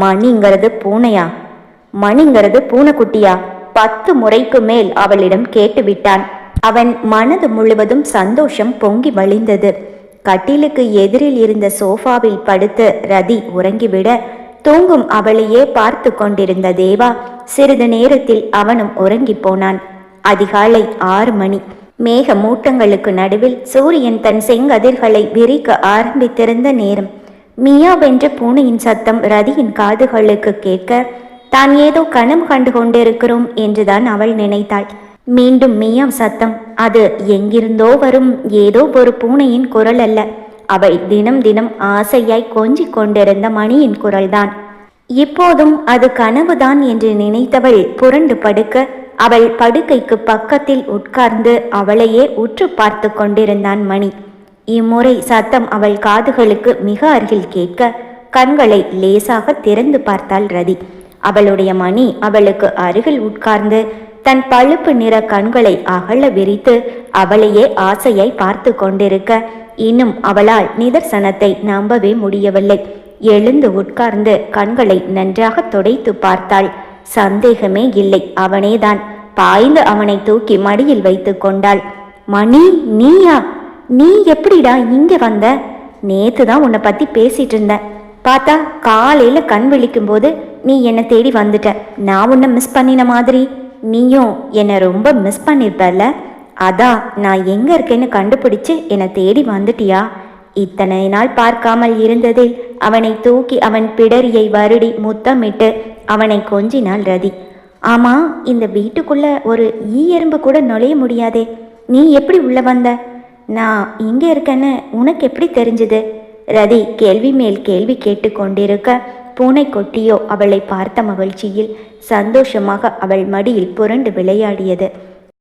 மணிங்கிறது பூனையா? மணிங்கிறது பூனைக்குட்டியா? 10 முறைக்கு மேல் அவளிடம் கேட்டுவிட்டான். அவன் மனது முழுவதும் சந்தோஷம் பொங்கி வழிந்தது. கட்டிலுக்கு எதிரில் இருந்த சோஃபாவில் படுத்து ரதி உறங்கிவிட தூங்கும் அவளையே பார்த்து கொண்டிருந்த தேவா சிறிது நேரத்தில் அவனும் உறங்கி போனான். அதிகாலை 6 மணி. மேக மூட்டங்களுக்கு நடுவில் சூரியன் தன் செங்கதிர்களை விரிக்க ஆரம்பித்திருந்த நேரம். மியாவென்ற பூனையின் சத்தம் ரதியின் காதுகளுக்கு கேட்க தான் ஏதோ கனவு கண்டு கொண்டிருக்கிறோம் என்றுதான் அவள் நினைத்தாள். மீண்டும் மியாவ் சத்தம். அது எங்கிருந்தோ வரும் ஏதோ ஒரு பூனையின் குரல் அல்ல. அவள் தினம் தினம் ஆசையாய் கொஞ்சிக் கொண்டிருந்த மணியின் குரல்தான். இப்போதும் அது கனவுதான் என்று நினைத்தவள் புரண்டு படுக்க அவள் படுக்கைக்கு பக்கத்தில் உட்கார்ந்து அவளையே உற்று பார்த்து கொண்டிருந்தான் மணி. இம்முறை சத்தம் அவள் காதுகளுக்கு மிக அருகில் கேட்க கண்களை லேசாக திறந்து பார்த்தாள் ரதி. அவளுடைய மணி அவளுக்கு அருகில் உட்கார்ந்து தன் பழுப்பு நிற கண்களை அகல விரித்து அவளையே ஆசையாய் பார்த்து கொண்டிருக்க இன்னும் அவளால் நிதர்சனத்தை நம்பவே முடியவில்லை. எழுந்து உட்கார்ந்து கண்களை நன்றாக துடைத்து பார்த்தாள். சந்தேகமே இல்லை, அவனேதான். பாய்ந்து அவனை தூக்கி மடியில் வைத்து கொண்டாள். மணி, நீயா? நீ எப்படிடா இங்க வந்த? நேத்து தான் உன்னை பத்தி பேசிட்டு இருந்தேன். பார்த்தா காலையில கண் விழிக்கும் போது நீ என்னை தேடி வந்துட்ட. நான் உன்னை மிஸ் பண்ணின மாதிரி நீயும் என்னை ரொம்ப மிஸ் பண்ணிருப்பல. அதான் நான் எங்க இருக்கேன்னு கண்டுபிடிச்சு என்னை தேடி வந்துட்டியா? இத்தனை நாள் பார்க்காமல் இருந்ததில் அவனை தூக்கி அவன் பிடரியை வருடி முத்தமிட்டு அவனை கொஞ்சினாள் ரதி. ஆமா, இந்த வீட்டுக்குள்ள ஒரு எறும்பு கூட நுழைய முடியாதே, நீ எப்படி உள்ள வந்த? நான் இங்கே இருக்கேன்னு உனக்கு எப்படி தெரிஞ்சுது? ரதி கேள்வி மேல் கேள்வி கேட்டு கொண்டிருக்க பூனை கொட்டியோ அவளை பார்த்த மகிழ்ச்சியில் சந்தோஷமாக அவள் மடியில் புரண்டு விளையாடியது.